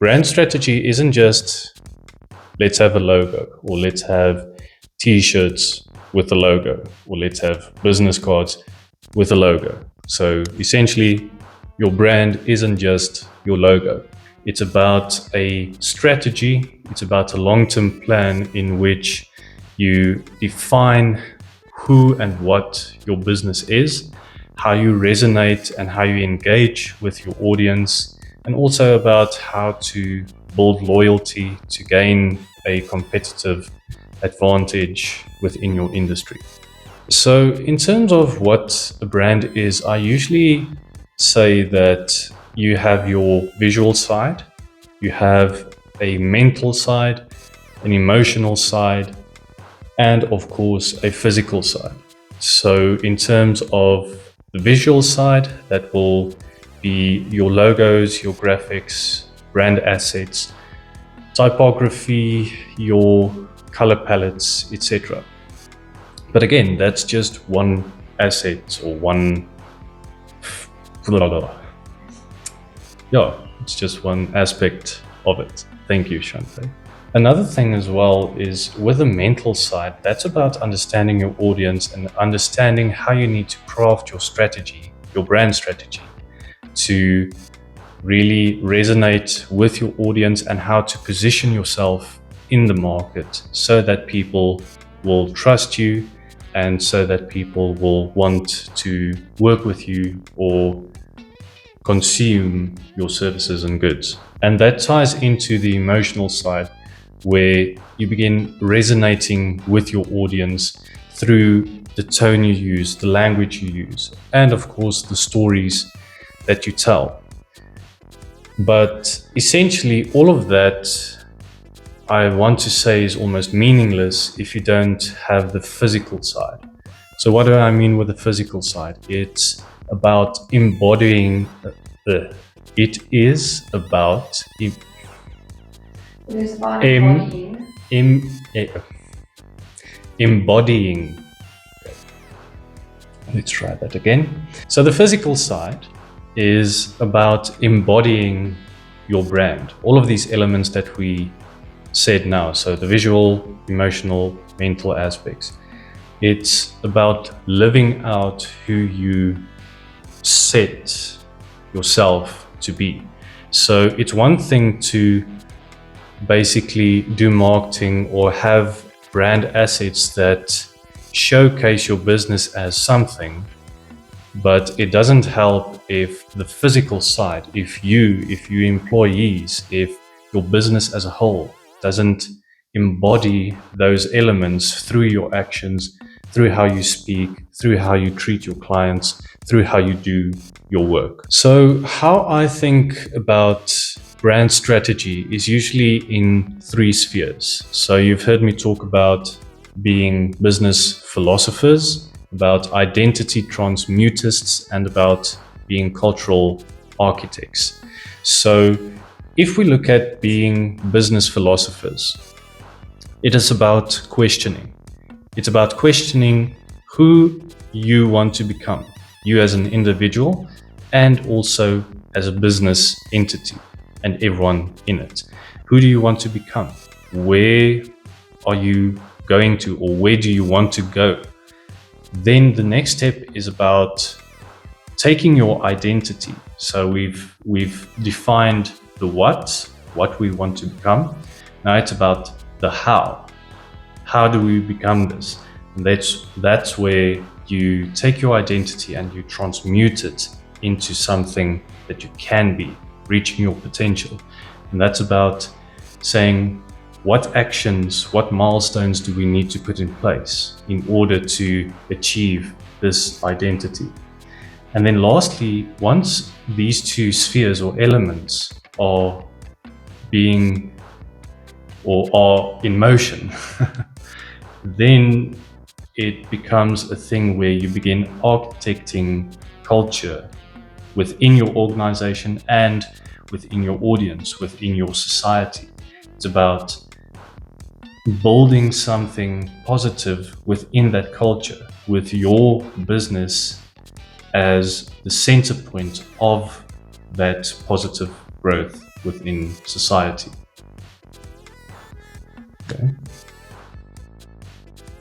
Brand strategy isn't just let's have a logo, or let's have t-shirts with a logo, or let's have business cards with a logo. So essentially, your brand isn't just your logo. It's about a strategy. It's about a long-term plan in which you define who and what your business is, how you resonate and how you engage with your audience, and also about how to build loyalty to gain a competitive advantage within your industry. So in terms of what a brand is, I usually say that you have your visual side, you have a mental side, an emotional side, and of course a physical side. So in terms of the visual side, that will be your logos, your graphics, brand assets, typography, your color palettes, etc. But again, that's just one asset or one, yeah, it's just one aspect of it. Thank you, Shante. Another thing as well is with the mental side, that's about understanding your audience and understanding how you need to craft your strategy, your brand strategy, to really resonate with your audience and how to position yourself in the market so that people will trust you and so that people will want to work with you or consume your services and goods. And that ties into the emotional side, where you begin resonating with your audience through the tone you use, the language you use, and of course the stories that you tell. But essentially all of that, I want to say, is almost meaningless if you don't have the physical side. So what do I mean with the physical side? It's about embodying embodying. Let's try that again. So the physical side is about embodying your brand. All of these elements that we said now, so the visual, emotional, mental aspects. It's about living out who you set yourself to be. So it's one thing to basically do marketing or have brand assets that showcase your business as something, but it doesn't help if the physical side, if your employees, if your business as a whole doesn't embody those elements through your actions, through how you speak, through how you treat your clients, through how you do your work. So how I think about brand strategy is usually in three spheres. So you've heard me talk about being business philosophers, about identity transmutists, and about being cultural architects. So if we look at being business philosophers, it is about questioning. It's about questioning who you want to become, you as an individual and also as a business entity and everyone in it. Who do you want to become? Where are you going to, or where do you want to go? Then the next step is about taking your identity. So we've defined the what we want to become. Now it's about the how. How do we become this? And that's where you take your identity and you transmute it into something that you can be, reaching your potential. And that's about saying, what actions, what milestones do we need to put in place in order to achieve this identity? And then lastly, once these two spheres or elements are being or are in motion, then it becomes a thing where you begin architecting culture within your organization and within your audience, within your society. It's about building something positive within that culture, with your business as the center point of that positive growth within society. Okay.